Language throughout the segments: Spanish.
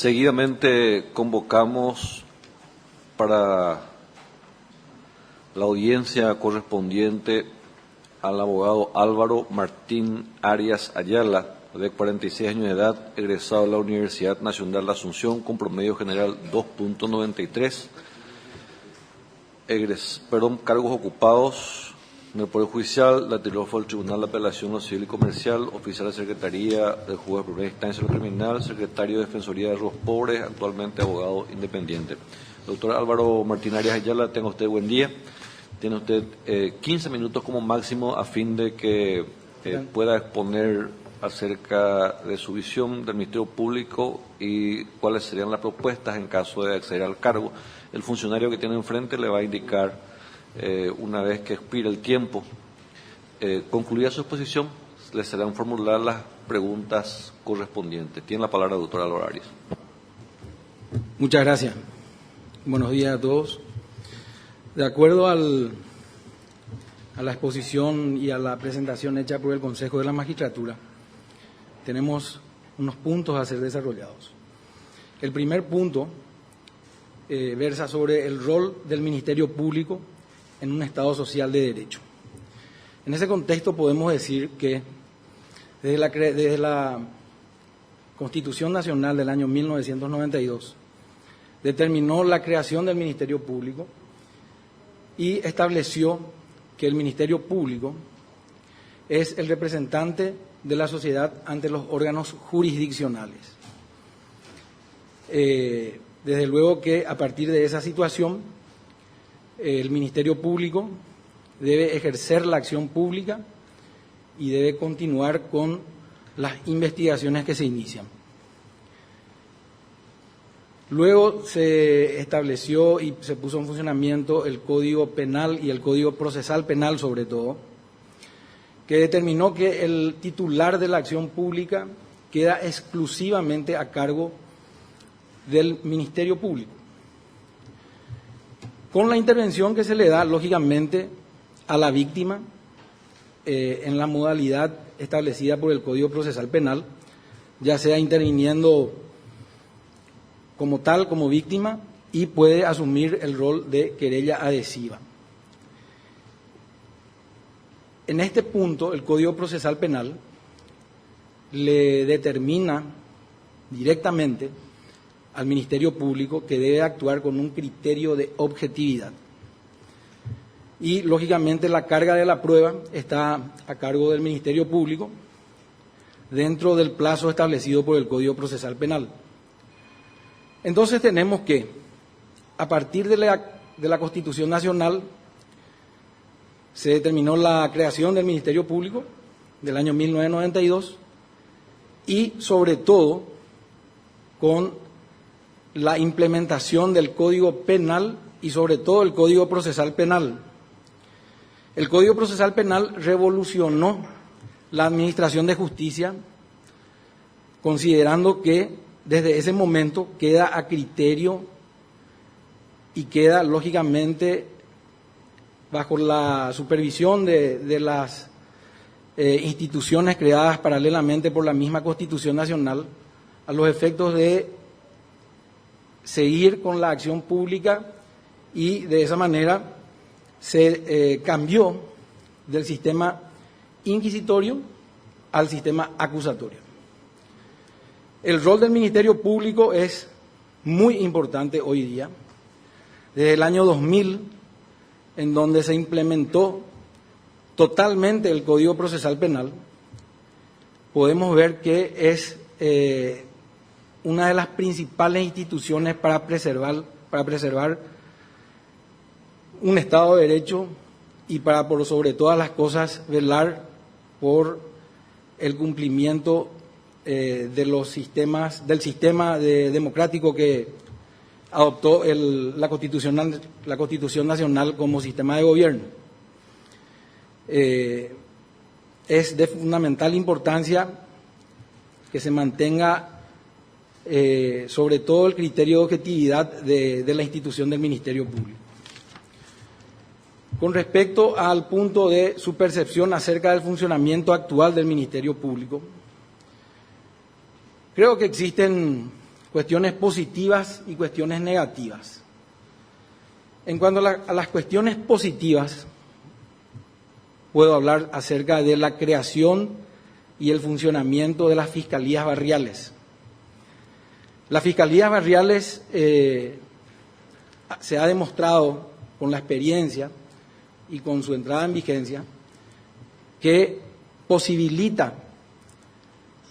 Seguidamente convocamos para la audiencia correspondiente al abogado Álvaro Martín Arias Ayala, de 46 años de edad, egresado de la Universidad Nacional de Asunción con promedio general 2.93. Cargos ocupados en el Poder Judicial, la titular fue el Tribunal de Apelación lo Civil y Comercial, oficial de Secretaría de Juez de Primera Instancia de lo Criminal, secretario de Defensoría de los Pobres, actualmente abogado independiente. Doctor Álvaro Martín Arias Ayala, tenga usted buen día. Tiene usted 15 minutos como máximo a fin de que pueda exponer acerca de su visión del Ministerio Público y cuáles serían las propuestas en caso de acceder al cargo. El funcionario que tiene enfrente le va a indicar, una vez que expire el tiempo, concluida su exposición, le serán formuladas las preguntas correspondientes. Tiene la palabra el doctor Álvaro Arias. Muchas gracias. Buenos días a todos. De acuerdo a la exposición y a la presentación hecha por el Consejo de la Magistratura, tenemos unos puntos a ser desarrollados. El primer punto versa sobre el rol del Ministerio Público en un Estado social de derecho. En ese contexto podemos decir que desde la Constitución Nacional del año 1992 determinó la creación del Ministerio Público y estableció que el Ministerio Público es el representante de la sociedad ante los órganos jurisdiccionales. Desde luego que a partir de esa situación, el Ministerio Público debe ejercer la acción pública y debe continuar con las investigaciones que se inician. Luego se estableció y se puso en funcionamiento el Código Penal y el Código Procesal Penal, sobre todo, que determinó que el titular de la acción pública queda exclusivamente a cargo del Ministerio Público, con la intervención que se le da, lógicamente, a la víctima en la modalidad establecida por el Código Procesal Penal, ya sea interviniendo como tal, como víctima, y puede asumir el rol de querella adhesiva. En este punto, el Código Procesal Penal le determina directamente al Ministerio Público que debe actuar con un criterio de objetividad. Y, lógicamente, la carga de la prueba está a cargo del Ministerio Público dentro del plazo establecido por el Código Procesal Penal. Entonces tenemos que, a partir de la Constitución Nacional, se determinó la creación del Ministerio Público del año 1992 y, sobre todo, con la implementación del Código Penal y, sobre todo, el Código Procesal Penal. El Código Procesal Penal revolucionó la administración de justicia, considerando que desde ese momento queda a criterio y queda, lógicamente, bajo la supervisión de las instituciones creadas paralelamente por la misma Constitución Nacional, a los efectos de seguir con la acción pública, y de esa manera se cambió del sistema inquisitorio al sistema acusatorio. El rol del Ministerio Público es muy importante hoy día. Desde el año 2000, en donde se implementó totalmente el Código Procesal Penal, podemos ver que es una de las principales instituciones para preservar un Estado de Derecho y para, por sobre todas las cosas, velar por el cumplimiento del sistema democrático que adoptó la Constitución Nacional como sistema de gobierno. Es de fundamental importancia que se mantenga sobre todo el criterio de objetividad de la institución del Ministerio Público. Con respecto al punto de su percepción acerca del funcionamiento actual del Ministerio Público, creo que existen cuestiones positivas y cuestiones negativas. En cuanto a las cuestiones positivas, puedo hablar acerca de la creación y el funcionamiento de las fiscalías barriales. Las fiscalías barriales se ha demostrado con la experiencia y con su entrada en vigencia que posibilita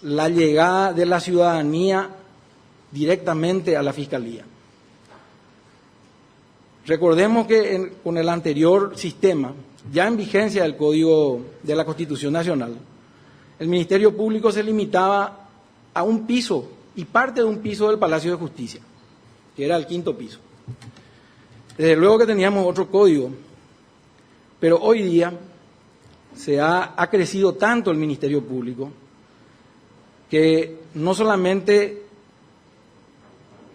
la llegada de la ciudadanía directamente a la fiscalía. Recordemos que con el anterior sistema, ya en vigencia del Código de la Constitución Nacional, el Ministerio Público se limitaba a un piso y parte de un piso del Palacio de Justicia, que era el 5º piso. Desde luego que teníamos otro código, pero hoy día ha crecido tanto el Ministerio Público que no solamente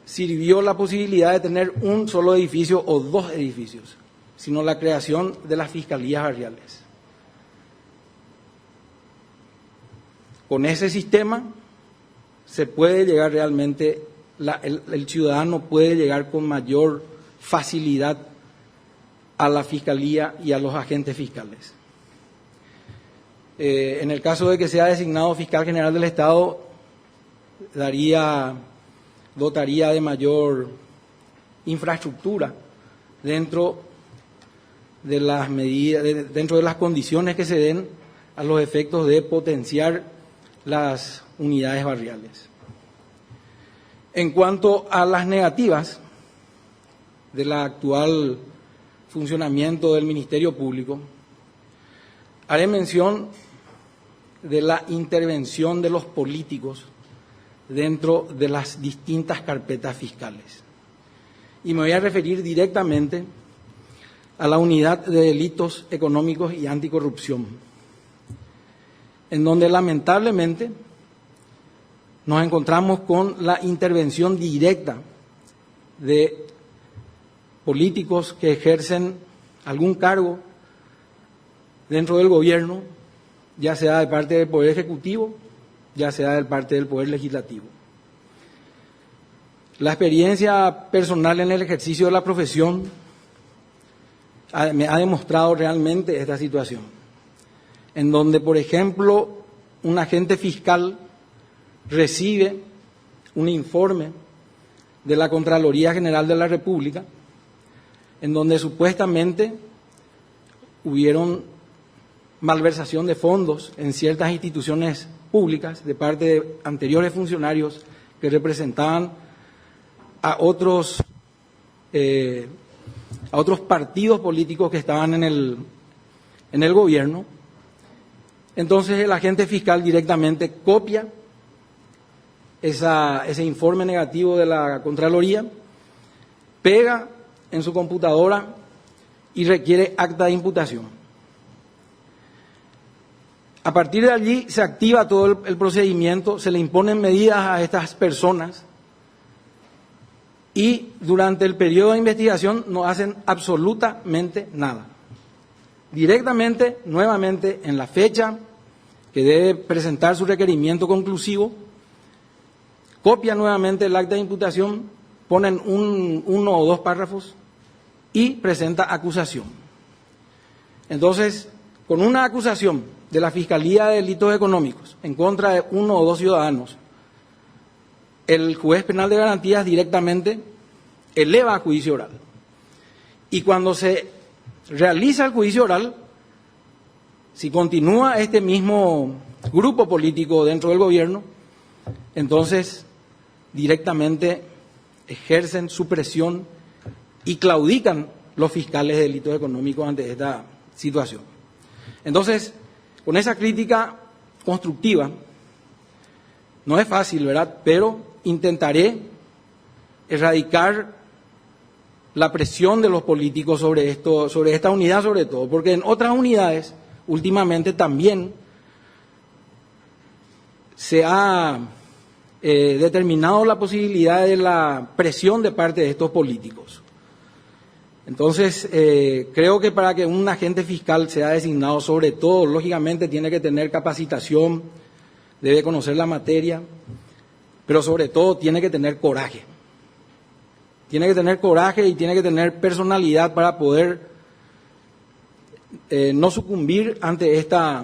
sirvió la posibilidad de tener un solo edificio o 2 edificios, sino la creación de las fiscalías barriales. Con ese sistema se puede llegar realmente, el ciudadano puede llegar con mayor facilidad a la fiscalía y a los agentes fiscales. En el caso de que sea designado fiscal general del Estado, dotaría de mayor infraestructura dentro de las medidas, dentro de las condiciones que se den a los efectos de potenciar las unidades barriales. En cuanto a las negativas del actual funcionamiento del Ministerio Público, haré mención de la intervención de los políticos dentro de las distintas carpetas fiscales. Y me voy a referir directamente a la Unidad de Delitos Económicos y Anticorrupción, en donde lamentablemente nos encontramos con la intervención directa de políticos que ejercen algún cargo dentro del gobierno, ya sea de parte del Poder Ejecutivo, ya sea de parte del Poder Legislativo. La experiencia personal en el ejercicio de la profesión me ha demostrado realmente esta situación, en donde, por ejemplo, un agente fiscal recibe un informe de la Contraloría General de la República, en donde supuestamente hubieron malversación de fondos en ciertas instituciones públicas de parte de anteriores funcionarios que representaban a otros partidos políticos que estaban en el gobierno. Entonces el agente fiscal directamente copia ese informe negativo de la Contraloría, pega en su computadora y requiere acta de imputación. A partir de allí se activa todo el procedimiento, se le imponen medidas a estas personas y durante el periodo de investigación no hacen absolutamente nada. Directamente, nuevamente, en la fecha que debe presentar su requerimiento conclusivo, copia nuevamente el acta de imputación, ponen uno o 2 párrafos y presenta acusación. Entonces, con una acusación de la Fiscalía de Delitos Económicos en contra de 1 o 2 ciudadanos, el juez penal de garantías directamente eleva a juicio oral. Y cuando se realiza el juicio oral, si continúa este mismo grupo político dentro del gobierno, entonces directamente ejercen su presión y claudican los fiscales de delitos económicos ante esta situación. Entonces, con esa crítica constructiva, no es fácil, ¿verdad?, pero intentaré erradicar la presión de los políticos sobre esta unidad sobre todo, porque en otras unidades últimamente también se ha determinado la posibilidad de la presión de parte de estos políticos. Entonces, creo que para que un agente fiscal sea designado, sobre todo, lógicamente, tiene que tener capacitación, debe conocer la materia, pero sobre todo tiene que tener coraje. Tiene que tener coraje y tiene que tener personalidad para poder no sucumbir ante esta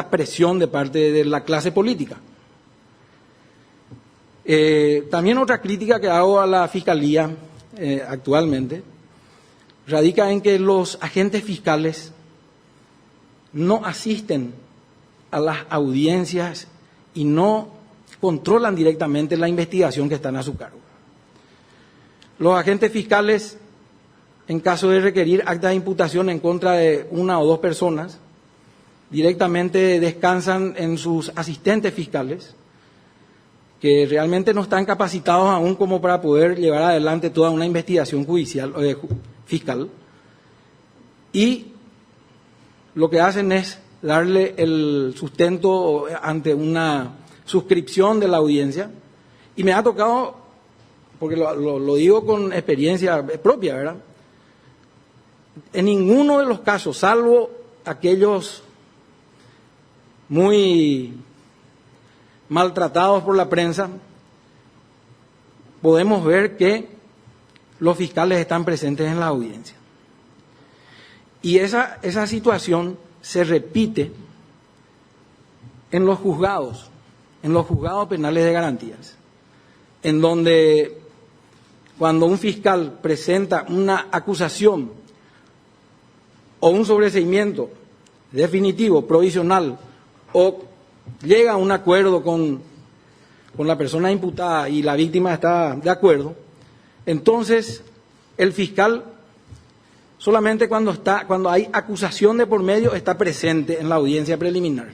presión de parte de la clase política. También otra crítica que hago a la Fiscalía actualmente radica en que los agentes fiscales no asisten a las audiencias y no controlan directamente la investigación que están a su cargo. Los agentes fiscales, en caso de requerir acta de imputación en contra de una o dos personas, directamente descansan en sus asistentes fiscales, que realmente no están capacitados aún como para poder llevar adelante toda una investigación judicial fiscal, y lo que hacen es darle el sustento ante una suscripción de la audiencia. Y me ha tocado, porque lo digo con experiencia propia, ¿verdad? En ninguno de los casos, salvo aquellos muy maltratados por la prensa, podemos ver que los fiscales están presentes en la audiencia. Y esa situación se repite en los juzgados penales de garantías, en donde cuando un fiscal presenta una acusación o un sobreseimiento definitivo, provisional, o llega a un acuerdo con la persona imputada y la víctima está de acuerdo, entonces el fiscal solamente cuando hay acusación de por medio está presente en la audiencia preliminar.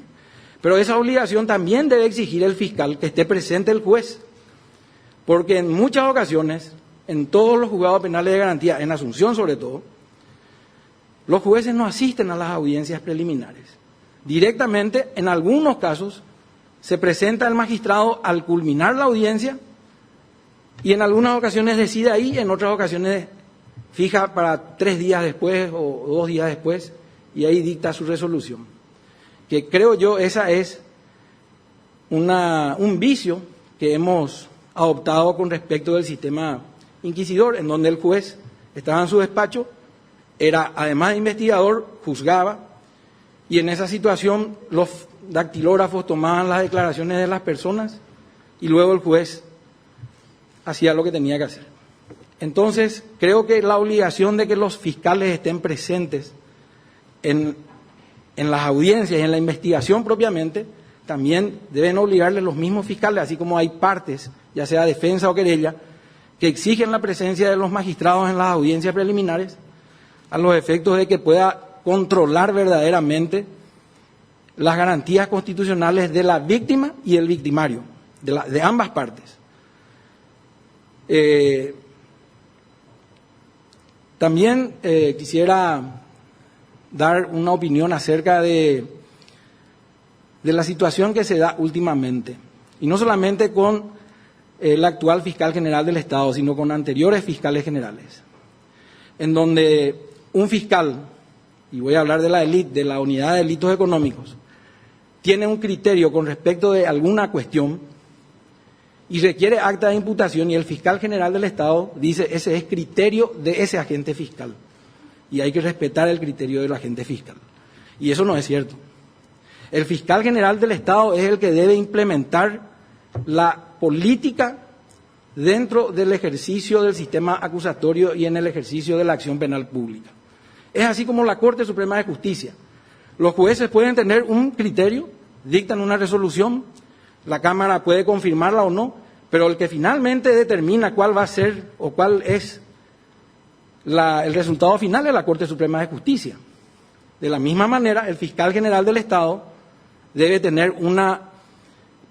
Pero esa obligación también debe exigir el fiscal que esté presente el juez, porque en muchas ocasiones, en todos los juzgados penales de garantía, en Asunción sobre todo, los jueces no asisten a las audiencias preliminares. Directamente, en algunos casos, se presenta el magistrado al culminar la audiencia y en algunas ocasiones decide ahí, en otras ocasiones fija para 3 días después o 2 días después y ahí dicta su resolución. Que creo yo esa es un vicio que hemos adoptado con respecto del sistema inquisidor, en donde el juez estaba en su despacho, era además de investigador, juzgaba, y en esa situación los dactilógrafos tomaban las declaraciones de las personas y luego el juez hacía lo que tenía que hacer. Entonces, creo que la obligación de que los fiscales estén presentes en las audiencias y en la investigación propiamente, también deben obligarles los mismos fiscales, así como hay partes, ya sea defensa o querella, que exigen la presencia de los magistrados en las audiencias preliminares, a los efectos de que pueda controlar verdaderamente las garantías constitucionales de la víctima y el victimario, de ambas partes. También quisiera dar una opinión acerca de la situación que se da últimamente, y no solamente con el actual fiscal general del Estado, sino con anteriores fiscales generales, en donde un fiscal, y voy a hablar de la élite, de la unidad de delitos económicos, tiene un criterio con respecto de alguna cuestión y requiere acta de imputación, y el fiscal general del Estado dice ese es criterio de ese agente fiscal y hay que respetar el criterio del agente fiscal. Y eso no es cierto. El fiscal general del Estado es el que debe implementar la política dentro del ejercicio del sistema acusatorio y en el ejercicio de la acción penal pública. Es así como la Corte Suprema de Justicia. Los jueces pueden tener un criterio, dictan una resolución, la Cámara puede confirmarla o no, pero el que finalmente determina cuál va a ser o cuál es el resultado final es la Corte Suprema de Justicia. De la misma manera, el fiscal general del Estado debe tener una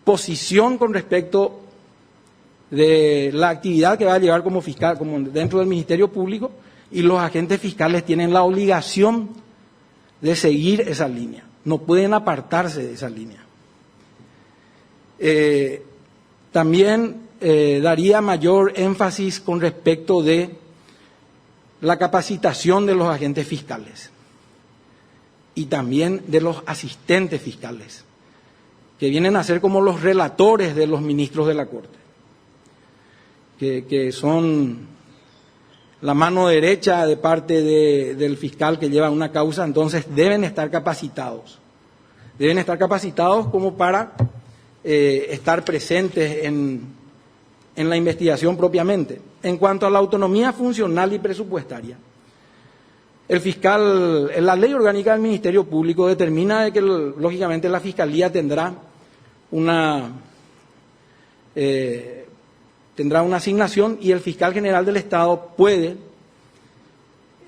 posición con respecto de la actividad que va a llevar como fiscal, como dentro del Ministerio Público, y los agentes fiscales tienen la obligación de seguir esa línea, no pueden apartarse de esa línea. También daría mayor énfasis con respecto de la capacitación de los agentes fiscales y también de los asistentes fiscales, que vienen a ser como los relatores de los ministros de la Corte, que son la mano derecha de parte del fiscal que lleva una causa. Entonces deben estar capacitados. Deben estar capacitados como para estar presentes en la investigación propiamente. En cuanto a la autonomía funcional y presupuestaria, el fiscal, la ley orgánica del Ministerio Público determina de que lógicamente la Fiscalía tendrá una asignación, y el fiscal general del Estado puede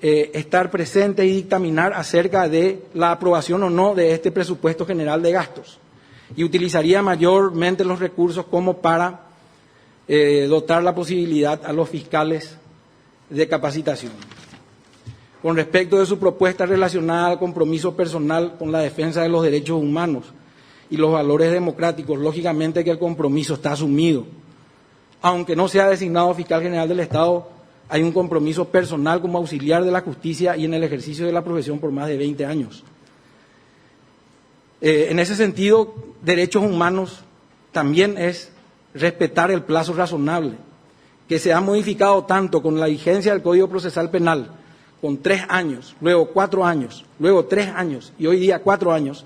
estar presente y dictaminar acerca de la aprobación o no de este presupuesto general de gastos, y utilizaría mayormente los recursos como para dotar la posibilidad a los fiscales de capacitación. Con respecto de su propuesta relacionada al compromiso personal con la defensa de los derechos humanos y los valores democráticos, lógicamente que el compromiso está asumido. Aunque no sea designado fiscal general del Estado, hay un compromiso personal como auxiliar de la justicia y en el ejercicio de la profesión por más de 20 años. En ese sentido, derechos humanos también es respetar el plazo razonable, que se ha modificado tanto con la vigencia del Código Procesal Penal, con 3 años, luego 4 años, luego 3 años y hoy día 4 años.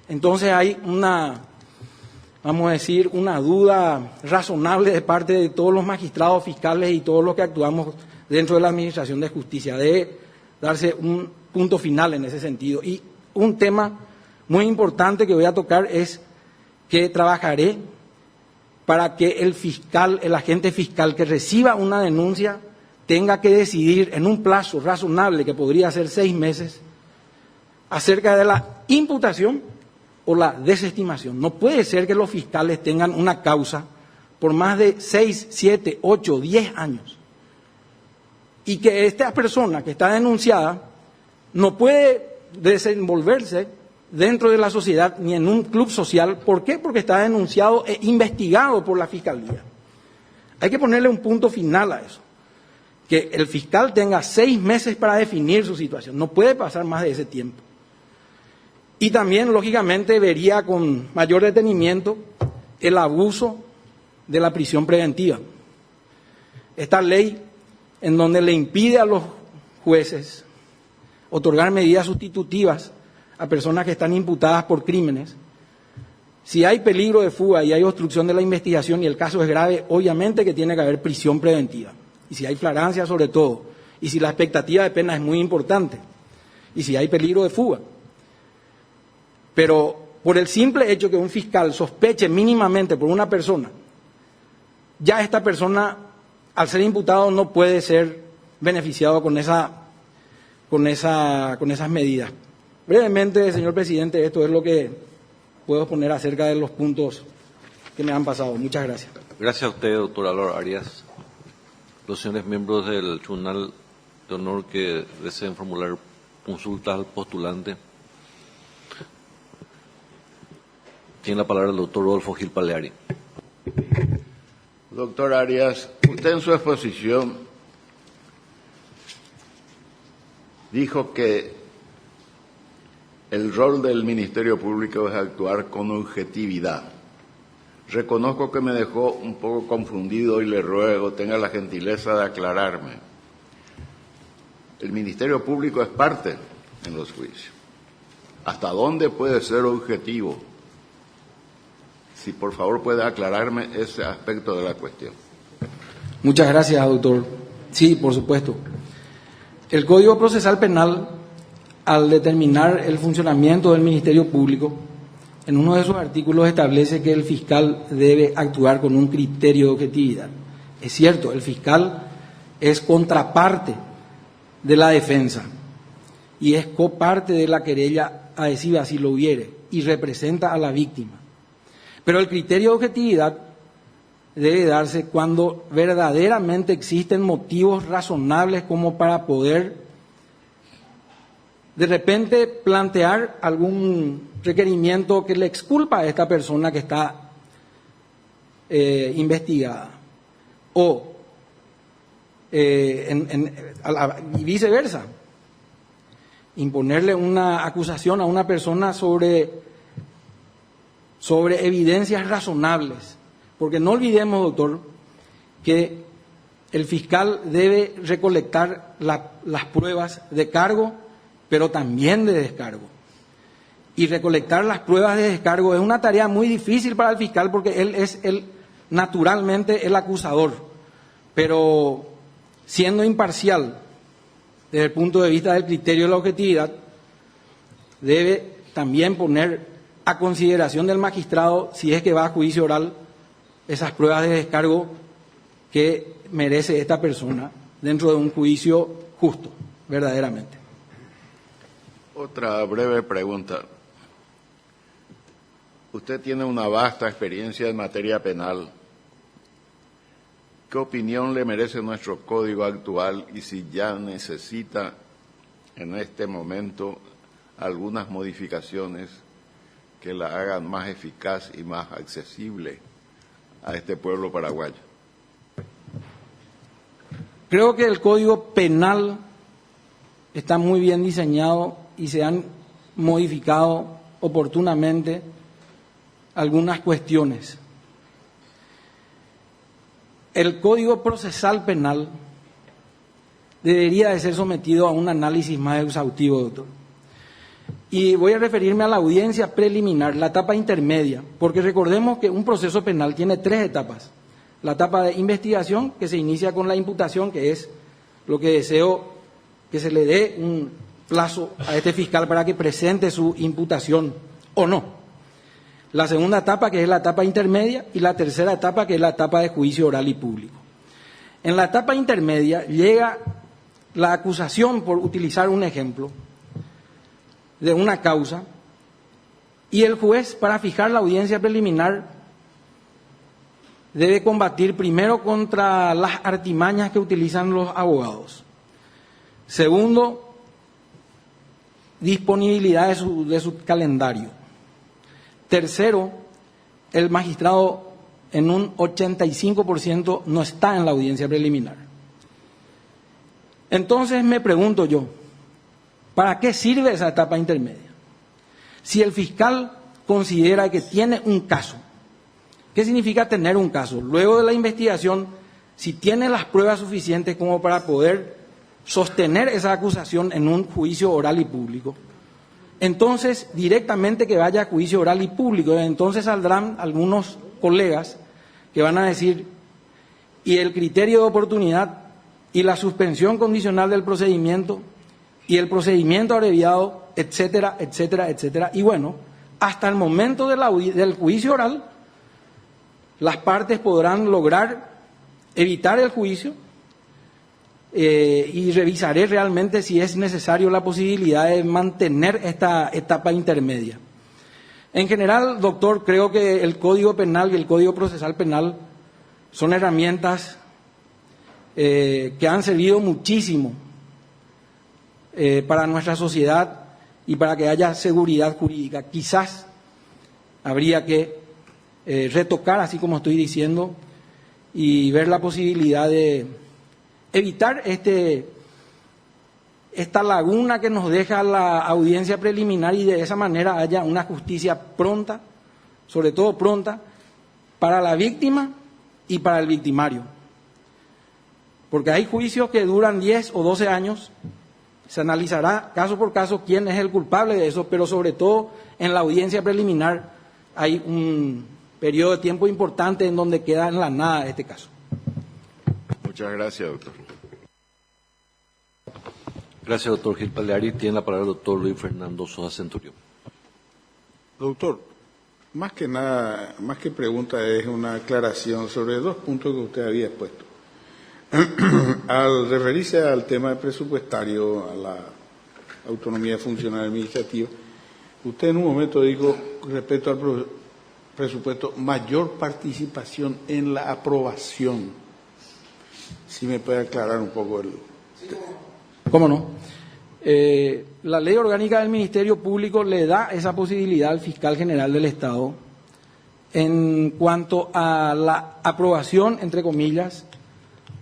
Entonces hay vamos a decir, una duda razonable de parte de todos los magistrados, fiscales y todos los que actuamos dentro de la Administración de Justicia. Debe darse un punto final en ese sentido. Y un tema muy importante que voy a tocar es que trabajaré para que el agente fiscal que reciba una denuncia tenga que decidir en un plazo razonable, que podría ser 6 meses, acerca de la imputación o la desestimación. No puede ser que los fiscales tengan una causa por más de 6, 7, 8, 10 años y que esta persona que está denunciada no puede desenvolverse dentro de la sociedad ni en un club social. ¿Por qué? Porque está denunciado e investigado por la Fiscalía. Hay que ponerle un punto final a eso. Que el fiscal tenga 6 meses para definir su situación. No puede pasar más de ese tiempo. Y también, lógicamente, vería con mayor detenimiento el abuso de la prisión preventiva. Esta ley, en donde le impide a los jueces otorgar medidas sustitutivas a personas que están imputadas por crímenes, si hay peligro de fuga y hay obstrucción de la investigación y el caso es grave, obviamente que tiene que haber prisión preventiva. Y si hay flagrancia sobre todo, y si la expectativa de pena es muy importante, y si hay peligro de fuga. Pero por el simple hecho que un fiscal sospeche mínimamente por una persona, ya esta persona, al ser imputado, no puede ser beneficiado con esas medidas. Brevemente, señor presidente, esto es lo que puedo poner acerca de los puntos que me han pasado. Muchas gracias. Gracias a usted, doctor Álvaro Arias. Los señores miembros del Tribunal de Honor que deseen formular consultas al postulante. Tiene la palabra el doctor Rodolfo Gil Paleari. Doctor Arias, usted en su exposición dijo que el rol del Ministerio Público es actuar con objetividad. Reconozco que me dejó un poco confundido y le ruego tenga la gentileza de aclararme. El Ministerio Público es parte en los juicios. ¿Hasta dónde puede ser objetivo? Si por favor puede aclararme ese aspecto de la cuestión. Muchas gracias, doctor. Sí, por supuesto. El Código Procesal Penal, al determinar el funcionamiento del Ministerio Público, en uno de sus artículos establece que el fiscal debe actuar con un criterio de objetividad. Es cierto, el fiscal es contraparte de la defensa y es coparte de la querella adhesiva, si lo hubiere, y representa a la víctima. Pero el criterio de objetividad debe darse cuando verdaderamente existen motivos razonables como para poder de repente plantear algún requerimiento que le exculpa a esta persona que está investigada. O y viceversa, imponerle una acusación a una persona sobre sobre evidencias razonables, porque no olvidemos, doctor, que el fiscal debe recolectar las pruebas de cargo, pero también de descargo. Y recolectar las pruebas de descargo es una tarea muy difícil para el fiscal porque él es naturalmente el acusador, pero siendo imparcial desde el punto de vista del criterio de la objetividad, debe también poner a consideración del magistrado, si es que va a juicio oral, esas pruebas de descargo que merece esta persona dentro de un juicio justo, verdaderamente. Otra breve pregunta. Usted tiene una vasta experiencia en materia penal. ¿Qué opinión le merece nuestro código actual y si ya necesita en este momento algunas modificaciones que la hagan más eficaz y más accesible a este pueblo paraguayo? Creo que el Código Penal está muy bien diseñado y se han modificado oportunamente algunas cuestiones. El Código Procesal Penal debería de ser sometido a un análisis más exhaustivo, doctor. Y voy a referirme a la audiencia preliminar, la etapa intermedia, porque recordemos que un proceso penal tiene 3 etapas. La etapa de investigación, que se inicia con la imputación, que es lo que deseo que se le dé un plazo a este fiscal para que presente su imputación o no. La segunda etapa, que es la etapa intermedia, y la tercera etapa, que es la etapa de juicio oral y público. En la etapa intermedia llega la acusación, por utilizar un ejemplo, de una causa, y el juez, para fijar la audiencia preliminar, debe combatir primero contra las artimañas que utilizan los abogados. Segundo, disponibilidad de su calendario. Tercero, el magistrado en un 85% no está en la audiencia preliminar. Entonces me pregunto yo, ¿para qué sirve esa etapa intermedia? Si el fiscal considera que tiene un caso, ¿qué significa tener un caso? Luego de la investigación, si tiene las pruebas suficientes como para poder sostener esa acusación en un juicio oral y público, entonces directamente que vaya a juicio oral y público. Entonces saldrán algunos colegas que van a decir, y el criterio de oportunidad y la suspensión condicional del procedimiento y el procedimiento abreviado, etcétera, etcétera, etcétera. Y bueno, hasta el momento del juicio oral, las partes podrán lograr evitar el juicio y revisaré realmente si es necesario la posibilidad de mantener esta etapa intermedia. En general, doctor, creo que el Código Penal y el Código Procesal Penal son herramientas que han servido muchísimo para nuestra sociedad y para que haya seguridad jurídica. Quizás habría que retocar, así como estoy diciendo, y ver la posibilidad de evitar esta laguna que nos deja la audiencia preliminar y de esa manera haya una justicia pronta, sobre todo pronta, para la víctima y para el victimario. Porque hay juicios que duran 10 o 12 años, se analizará caso por caso quién es el culpable de eso, pero sobre todo en la audiencia preliminar hay un periodo de tiempo importante en donde queda en la nada este caso. Muchas gracias, doctor. Gracias, doctor Gil Pagliari. Tiene la palabra el doctor Luis Fernando Sosa Centurión. Doctor, más que nada, más que pregunta, es una aclaración sobre 2 puntos que usted había expuesto. Al referirse al tema presupuestario, a la autonomía funcional administrativa, usted en un momento dijo, respecto al presupuesto, mayor participación en la aprobación. Si me puede aclarar un poco el... ¿Cómo no? La ley orgánica del Ministerio Público le da esa posibilidad al fiscal general del Estado en cuanto a la aprobación, entre comillas,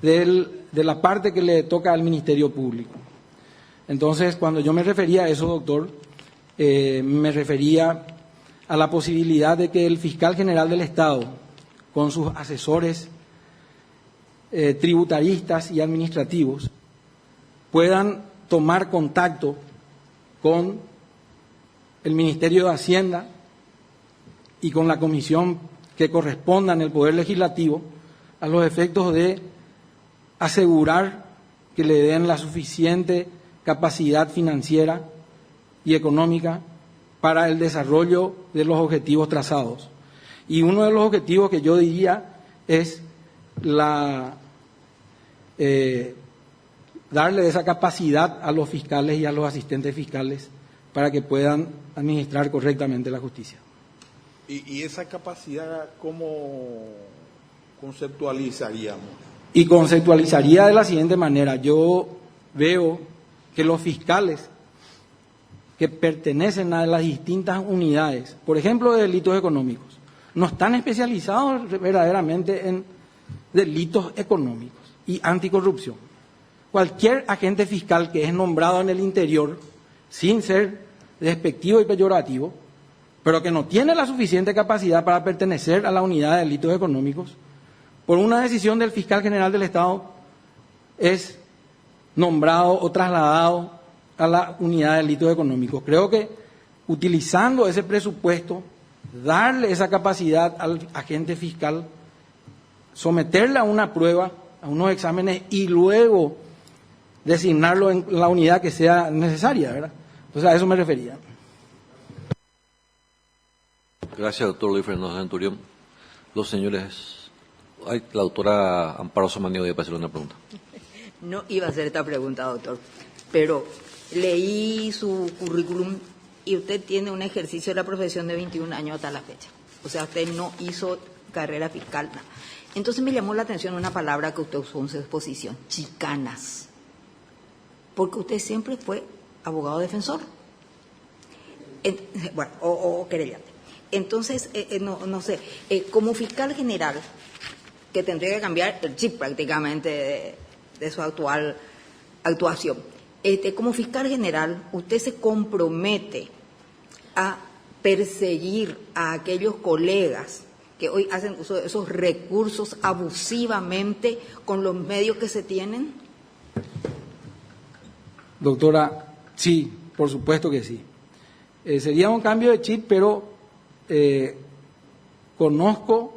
de la parte que le toca al Ministerio Público. Entonces, cuando yo me refería a eso, doctor, me refería a la posibilidad de que el fiscal general del Estado, con sus asesores tributaristas y administrativos, puedan tomar contacto con el Ministerio de Hacienda y con la comisión que corresponda en el Poder Legislativo a los efectos de asegurar que le den la suficiente capacidad financiera y económica para el desarrollo de los objetivos trazados. Y uno de los objetivos que yo diría es darle esa capacidad a los fiscales y a los asistentes fiscales para que puedan administrar correctamente la justicia. ¿Y esa capacidad cómo conceptualizaríamos? Y conceptualizaría de la siguiente manera: yo veo que los fiscales que pertenecen a las distintas unidades, por ejemplo, de delitos económicos, no están especializados verdaderamente en delitos económicos y anticorrupción. Cualquier agente fiscal que es nombrado en el interior, sin ser despectivo y peyorativo, pero que no tiene la suficiente capacidad para pertenecer a la unidad de delitos económicos, por una decisión del fiscal general del Estado, es nombrado o trasladado a la unidad de delitos económicos. Creo que utilizando ese presupuesto, darle esa capacidad al agente fiscal, someterle a una prueba, a unos exámenes y luego designarlo en la unidad que sea necesaria, ¿verdad? Entonces a eso me refería. Gracias, doctor Luis Fernando Centurión. Los señores... Ay, la doctora Amparo Samaniego iba a hacer una pregunta. No iba a hacer esta pregunta, doctor, pero leí su currículum y usted tiene un ejercicio de la profesión de 21 años hasta la fecha. O sea, usted no hizo carrera fiscal, nada. Entonces me llamó la atención una palabra que usted usó en su exposición: chicanas. Porque usted siempre fue abogado defensor. Bueno, o querellante. Entonces, no sé, como fiscal general, que tendría que cambiar el chip prácticamente de su actual actuación, como fiscal general, usted se compromete a perseguir a aquellos colegas que hoy hacen uso de esos recursos abusivamente con los medios que se tienen. Doctora, sí, por supuesto que sí. Sería un cambio de chip, pero conozco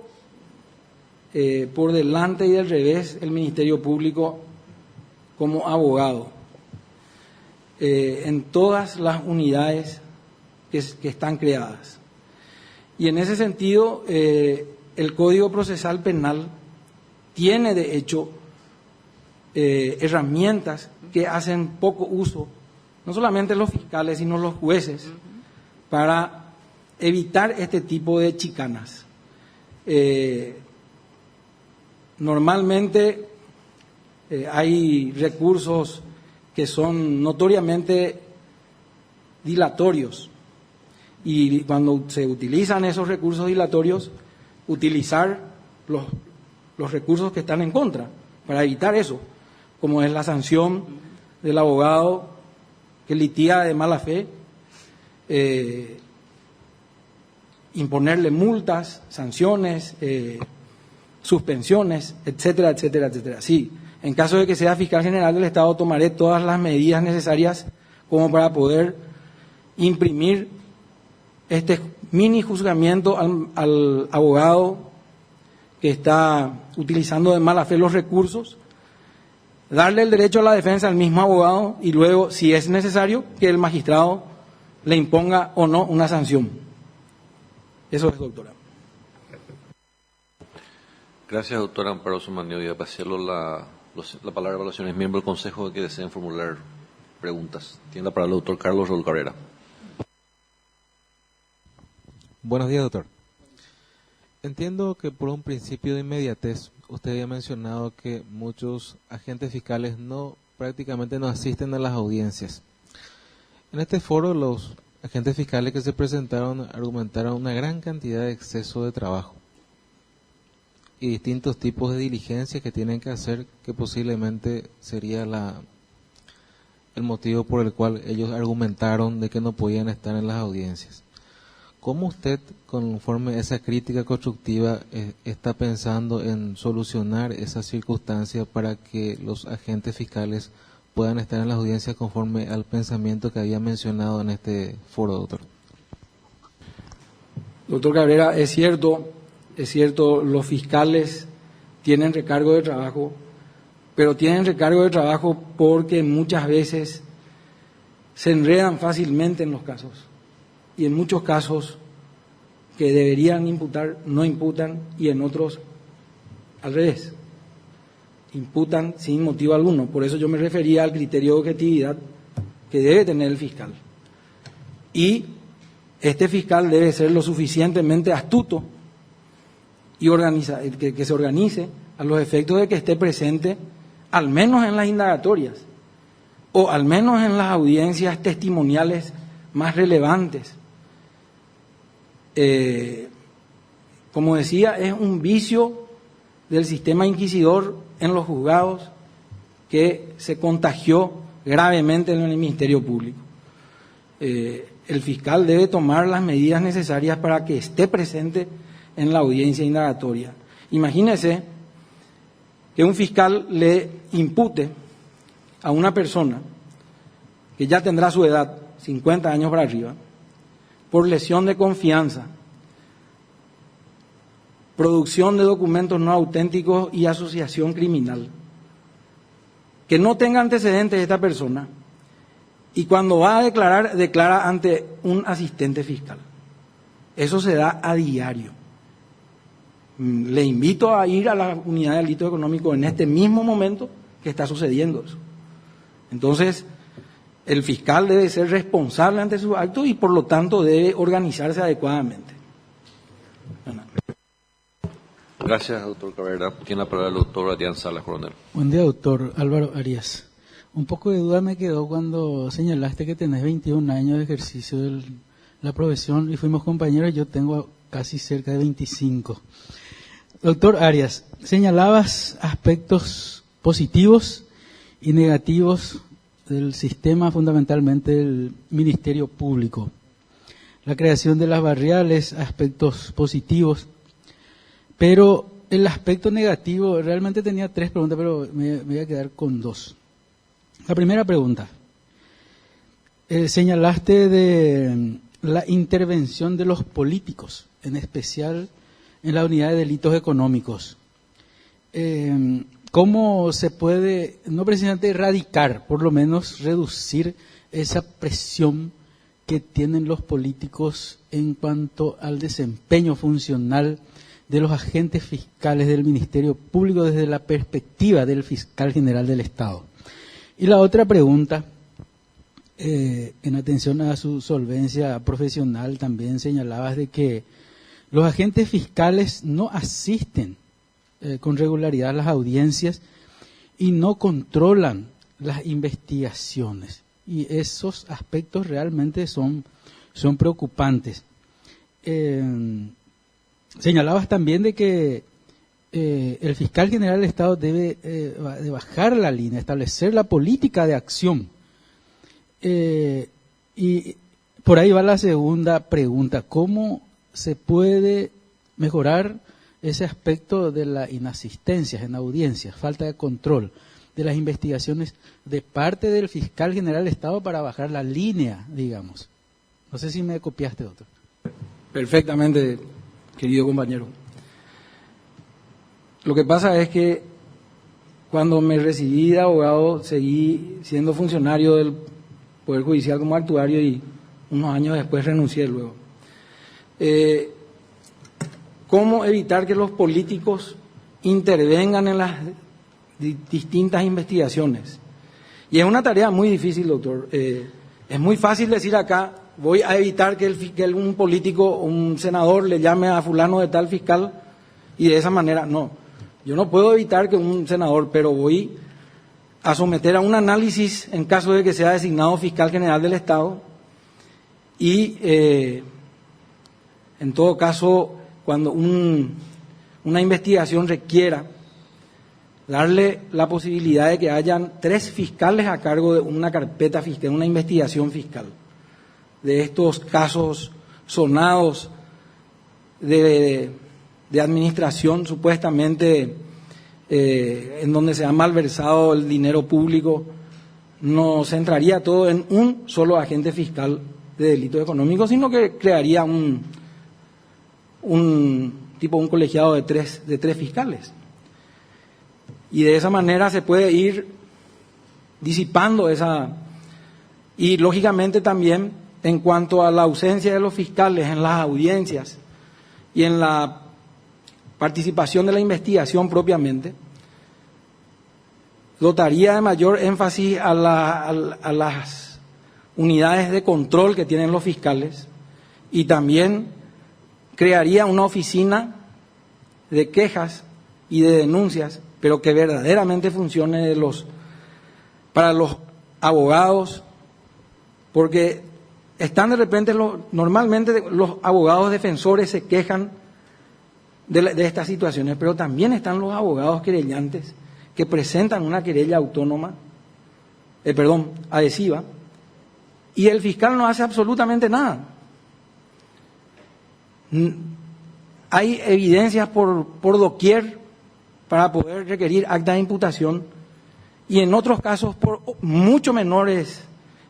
por delante y del revés el Ministerio Público como abogado en todas las unidades que están creadas. Y en ese sentido, el Código Procesal Penal tiene, de hecho, herramientas que hacen poco uso, no solamente los fiscales, sino los jueces, para evitar este tipo de chicanas. Normalmente hay recursos que son notoriamente dilatorios, y cuando se utilizan esos recursos dilatorios, utilizar los recursos que están en contra para evitar eso, como es la sanción del abogado que litiga de mala fe, imponerle multas, sanciones, suspensiones, etcétera, etcétera, etcétera. Sí, en caso de que sea fiscal general del Estado, tomaré todas las medidas necesarias como para poder imprimir este mini juzgamiento al abogado que está utilizando de mala fe los recursos, darle el derecho a la defensa al mismo abogado y luego, si es necesario, que el magistrado le imponga o no una sanción. Eso es, doctora. Gracias, doctora Amparo Samaniego. Y a pasarlo la palabra de evaluación es miembro del Consejo que deseen formular preguntas. Tiene la palabra el doctor Carlos Raúl Cabrera. Buenos días, doctor. Entiendo que por un principio de inmediatez, usted había mencionado que muchos agentes fiscales prácticamente no asisten a las audiencias. En este foro, los agentes fiscales que se presentaron argumentaron una gran cantidad de exceso de trabajo y distintos tipos de diligencias que tienen que hacer, que posiblemente sería el motivo por el cual ellos argumentaron de que no podían estar en las audiencias. ¿cómo usted, conforme a esa crítica constructiva, está pensando en solucionar esa circunstancia para que los agentes fiscales puedan estar en las audiencias conforme al pensamiento que había mencionado en este foro, doctor? Doctor Cabrera, es cierto, los fiscales tienen recargo de trabajo, pero tienen recargo de trabajo porque muchas veces se enredan fácilmente en los casos. Y en muchos casos que deberían imputar, no imputan, y en otros al revés, imputan sin motivo alguno. Por eso yo me refería al criterio de objetividad que debe tener el fiscal. Y este fiscal debe ser lo suficientemente astuto y que se organice a los efectos de que esté presente al menos en las indagatorias o al menos en las audiencias testimoniales más relevantes. Como decía, es un vicio del sistema inquisidor en los juzgados que se contagió gravemente en el Ministerio Público. El fiscal debe tomar las medidas necesarias para que esté presente en la audiencia indagatoria. Imagínese que un fiscal le impute a una persona que ya tendrá su edad, 50 años para arriba, por lesión de confianza, producción de documentos no auténticos y asociación criminal. Que no tenga antecedentes esta persona y cuando va a declarar, declara ante un asistente fiscal. Eso se da a diario. Le invito a ir a la unidad de delito económico en este mismo momento que está sucediendo eso. Entonces, el fiscal debe ser responsable ante sus actos y por lo tanto debe organizarse adecuadamente. Gracias, doctor Cabrera. Tiene la palabra el doctor Adrián Salas, coronel. Buen día, doctor Álvaro Arias. Un poco de duda me quedó cuando señalaste que tenés 21 años de ejercicio de la profesión y fuimos compañeros, yo tengo casi cerca de 25. Doctor Arias, señalabas aspectos positivos y negativos del sistema, fundamentalmente del Ministerio Público. La creación de las barriales, aspectos positivos, pero el aspecto negativo, realmente tenía 3 preguntas, pero me voy a quedar con 2. La primera pregunta, señalaste de la intervención de los políticos, en especial en la unidad de delitos económicos. ¿Cómo se puede, no precisamente erradicar, por lo menos reducir esa presión que tienen los políticos en cuanto al desempeño funcional de los agentes fiscales del Ministerio Público desde la perspectiva del fiscal general del Estado? Y la otra pregunta, en atención a su solvencia profesional, también señalabas de que los agentes fiscales no asisten con regularidad a las audiencias y no controlan las investigaciones. Y esos aspectos realmente son preocupantes. Señalabas también de que el fiscal general del Estado debe de bajar la línea, establecer la política de acción. Y por ahí va la segunda pregunta, ¿cómo se puede mejorar ese aspecto de la inasistencia en audiencias, falta de control de las investigaciones de parte del fiscal general del Estado para bajar la línea, digamos? No sé si me copiaste, doctor. Perfectamente, querido compañero. Lo que pasa es que cuando me recibí de abogado, seguí siendo funcionario del Poder Judicial como actuario y unos años después renuncié luego. ¿Cómo evitar que los políticos intervengan en las distintas investigaciones? Y es una tarea muy difícil, doctor. Es muy fácil decir acá, voy a evitar que un político, un senador le llame a fulano de tal fiscal y de esa manera, no. Yo no puedo evitar que un senador, pero voy a someter a un análisis en caso de que sea designado fiscal general del Estado y en todo caso, cuando una investigación requiera darle la posibilidad de que hayan 3 fiscales a cargo de una carpeta fiscal, una investigación fiscal de estos casos sonados de administración, supuestamente en donde se ha malversado el dinero público, no centraría todo en un solo agente fiscal de delitos económicos, sino que crearía un colegiado de tres fiscales. Y de esa manera se puede ir disipando esa. Y lógicamente también en cuanto a la ausencia de los fiscales en las audiencias y en la participación de la investigación propiamente, dotaría de mayor énfasis a las unidades de control que tienen los fiscales y también crearía una oficina de quejas y de denuncias, pero que verdaderamente funcione para los abogados, porque están de repente, normalmente los abogados defensores se quejan de estas situaciones, pero también están los abogados querellantes que presentan una querella adhesiva, y el fiscal no hace absolutamente nada. Hay evidencias por doquier para poder requerir acta de imputación, y en otros casos por mucho menores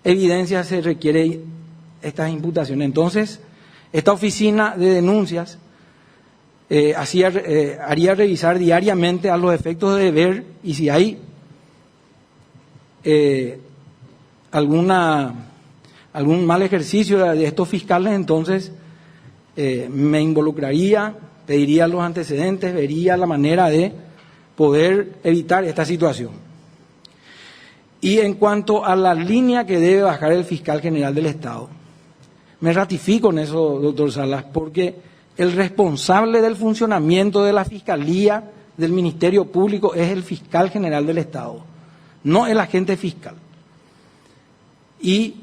evidencias se requiere estas imputaciones. Entonces, esta oficina de denuncias haría revisar diariamente a los efectos de ver, y si hay algún mal ejercicio de estos fiscales, entonces me involucraría, pediría los antecedentes, vería la manera de poder evitar esta situación. Y en cuanto a la línea que debe bajar el fiscal general del Estado, me ratifico en eso, doctor Salas, porque el responsable del funcionamiento de la Fiscalía del Ministerio Público es el fiscal general del Estado, no el agente fiscal. Y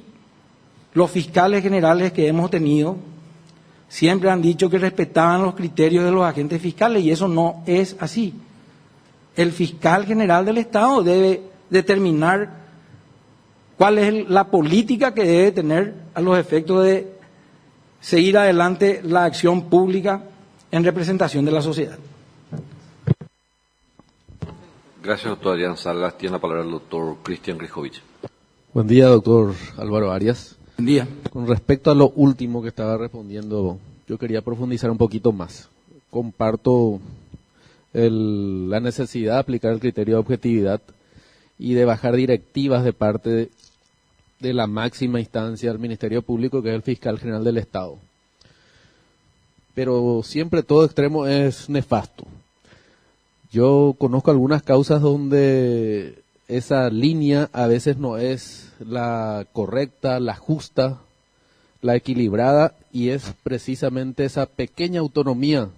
los fiscales generales que hemos tenido siempre han dicho que respetaban los criterios de los agentes fiscales, y eso no es así. El fiscal general del Estado debe determinar cuál es la política que debe tener a los efectos de seguir adelante la acción pública en representación de la sociedad. Gracias, doctor Adrián Salas. Tiene la palabra el doctor Cristian Grijovich. Buen día, doctor Álvaro Arias. Buen día. Con respecto a lo último que estaba respondiendo, yo quería profundizar un poquito más. Comparto la necesidad de aplicar el criterio de objetividad y de bajar directivas de parte de la máxima instancia del Ministerio Público, que es el fiscal general del Estado. Pero siempre todo extremo es nefasto. Yo conozco algunas causas donde esa línea a veces no es la correcta, la justa, la equilibrada, y es precisamente esa pequeña autonomía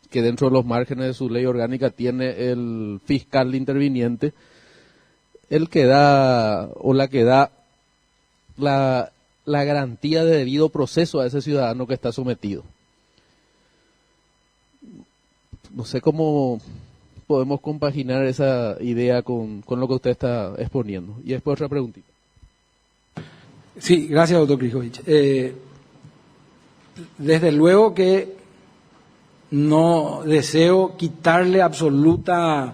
que dentro de los márgenes de su ley orgánica tiene el fiscal interviniente, el que da o la que da la garantía de debido proceso a ese ciudadano que está sometido. No sé cómo podemos compaginar esa idea con lo que usted está exponiendo. Y después otra preguntita. Sí, gracias, doctor Grijovich. Desde luego que no deseo quitarle absoluta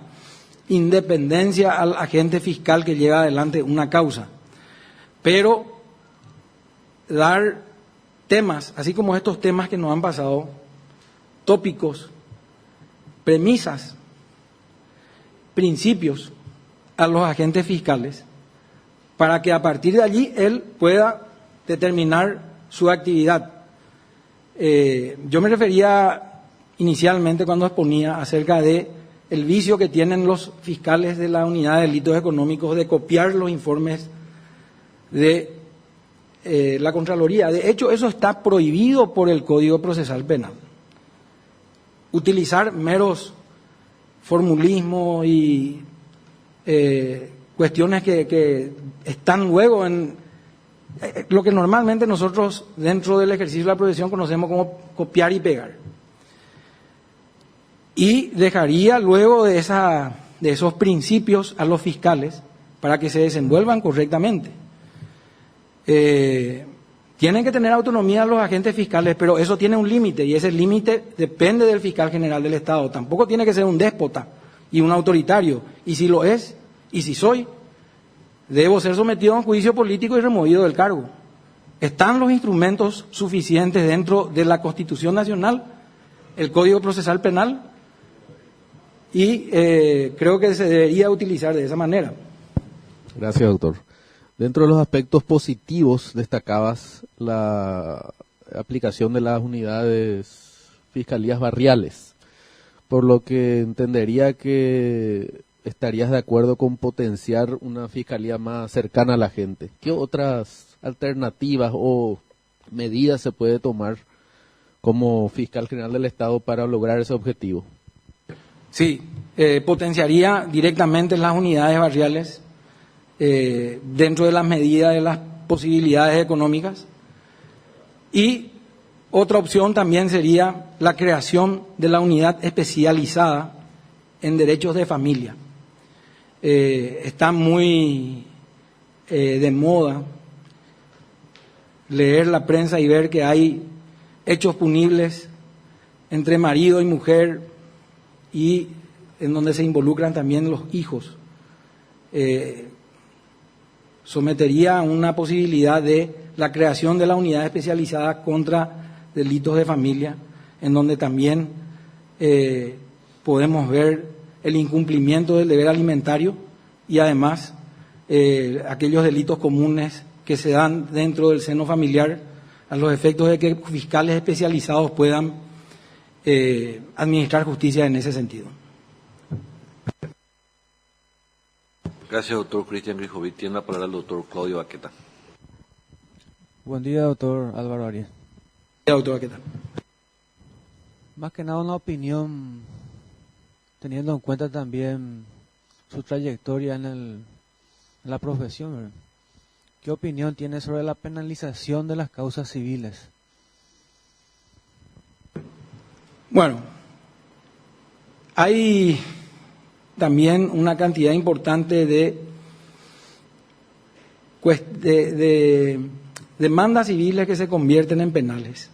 independencia al agente fiscal que lleva adelante una causa, pero dar temas, así como estos temas que nos han pasado, tópicos, premisas, principios a los agentes fiscales, para que a partir de allí él pueda determinar su actividad. Yo me refería inicialmente cuando exponía acerca de el vicio que tienen los fiscales de la Unidad de Delitos Económicos de copiar los informes de la Contraloría. De hecho, eso está prohibido por el Código Procesal Penal. Utilizar meros formulismos y cuestiones que están luego en lo que normalmente nosotros dentro del ejercicio de la profesión conocemos como copiar y pegar. Y dejaría luego de esos principios a los fiscales para que se desenvuelvan correctamente. Tienen que tener autonomía los agentes fiscales, pero eso tiene un límite y ese límite depende del fiscal general del Estado. Tampoco tiene que ser un déspota y un autoritario. Y si lo es, y si soy, debo ser sometido a un juicio político y removido del cargo. Están los instrumentos suficientes dentro de la Constitución Nacional, el Código Procesal Penal, y creo que se debería utilizar de esa manera. Gracias, doctor. Dentro de los aspectos positivos destacabas la aplicación de las unidades fiscalías barriales, por lo que entendería que estarías de acuerdo con potenciar una fiscalía más cercana a la gente. ¿Qué otras alternativas o medidas se puede tomar como fiscal general del Estado para lograr ese objetivo? Sí, potenciaría directamente las unidades barriales dentro de las medidas de las posibilidades económicas. Y otra opción también sería la creación de la unidad especializada en derechos de familia. Está muy de moda leer la prensa y ver que hay hechos punibles entre marido y mujer y en donde se involucran también los hijos. Sometería a una posibilidad de la creación de la unidad especializada contra delitos de familia, en donde también podemos ver el incumplimiento del deber alimentario y además aquellos delitos comunes que se dan dentro del seno familiar a los efectos de que fiscales especializados puedan administrar justicia en ese sentido. Gracias, doctor Cristian Grijovic. Tiene la palabra el doctor Claudio Baqueta. Buen día, doctor Álvaro Arias. Doctor Baqueta. Más que nada una opinión, teniendo en cuenta también su trayectoria en la profesión, ¿verdad? ¿Qué opinión tiene sobre la penalización de las causas civiles? Bueno, hay también una cantidad importante de demandas civiles que se convierten en penales.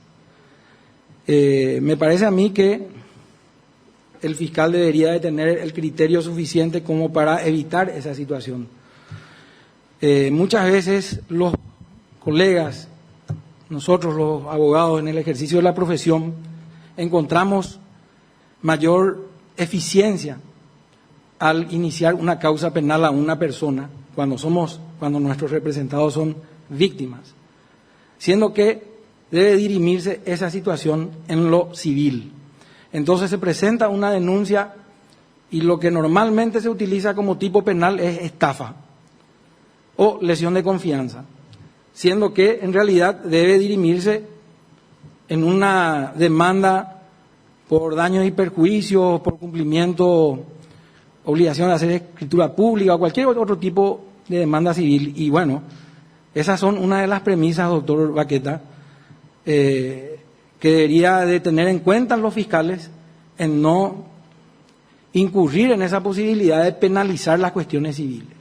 Me parece a mí que el fiscal debería de tener el criterio suficiente como para evitar esa situación. Muchas veces los colegas, nosotros los abogados en el ejercicio de la profesión, encontramos mayor eficiencia al iniciar una causa penal a una persona cuando nuestros representados son víctimas, siendo que debe dirimirse esa situación en lo civil. Entonces se presenta una denuncia y lo que normalmente se utiliza como tipo penal es estafa o lesión de confianza, siendo que en realidad debe dirimirse en una demanda por daños y perjuicios, por cumplimiento, obligación de hacer escritura pública o cualquier otro tipo de demanda civil. Y bueno, esas son una de las premisas, doctor Baqueta, que debería de tener en cuenta los fiscales en no incurrir en esa posibilidad de penalizar las cuestiones civiles.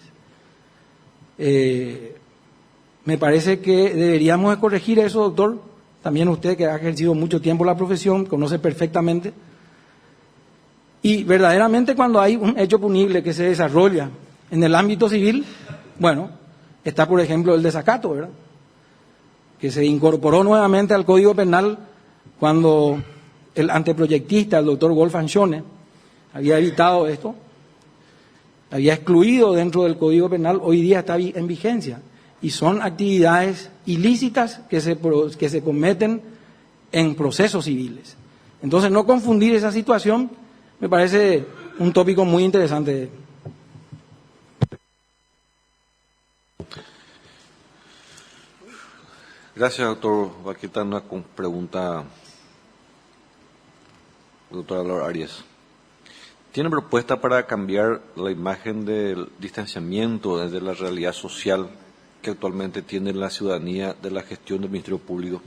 Me parece que deberíamos de corregir eso, doctor. También usted, que ha ejercido mucho tiempo la profesión, conoce perfectamente. Y verdaderamente cuando hay un hecho punible que se desarrolla en el ámbito civil, bueno, está por ejemplo el desacato, ¿verdad?, que se incorporó nuevamente al Código Penal cuando el anteproyectista, el doctor Wolfgang Schone, había evitado esto, había excluido dentro del Código Penal, hoy día está en vigencia. Y son actividades ilícitas que se cometen en procesos civiles. Entonces, no confundir esa situación me parece un tópico muy interesante. Gracias, doctor Baqueta. Una pregunta, doctor Álvaro Arias. ¿Tiene propuesta para cambiar la imagen del distanciamiento desde la realidad social que actualmente tiene la ciudadanía de la gestión del Ministerio Público?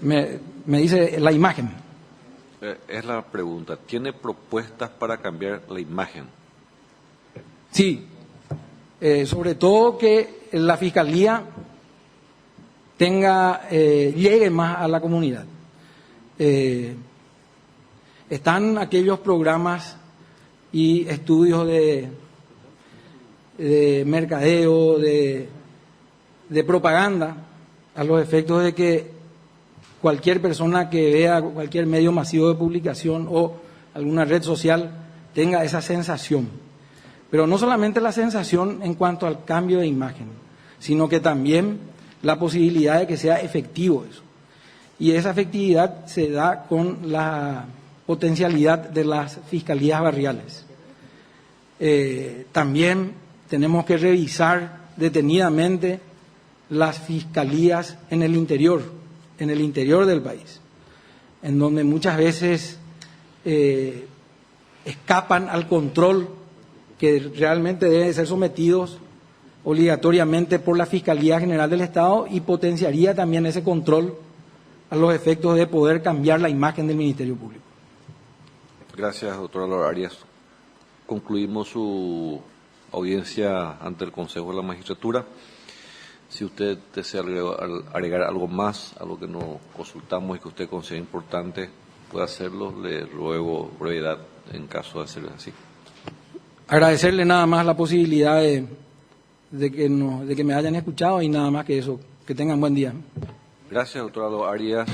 Me dice la imagen. Es la pregunta. ¿Tiene propuestas para cambiar la imagen? Sí, sobre todo que la Fiscalía llegue más a la comunidad. Están aquellos programas y estudios de mercadeo, de propaganda, a los efectos de que cualquier persona que vea cualquier medio masivo de publicación o alguna red social tenga esa sensación. Pero no solamente la sensación en cuanto al cambio de imagen, sino que también la posibilidad de que sea efectivo eso. Y esa efectividad se da con la potencialidad de las fiscalías barriales. También tenemos que revisar detenidamente las fiscalías en el interior del país, en donde muchas veces escapan al control que realmente deben ser sometidos obligatoriamente por la Fiscalía General del Estado, y potenciaría también ese control a los efectos de poder cambiar la imagen del Ministerio Público. Gracias, doctora Laura Arias. Concluimos su audiencia ante el Consejo de la Magistratura. Si usted desea agregar algo más a lo que nos consultamos y que usted considera importante, puede hacerlo. Le ruego brevedad en caso de hacerlo así. Agradecerle nada más la posibilidad de que me hayan escuchado, y nada más que eso. Que tengan buen día. Gracias, doctora Laura Arias.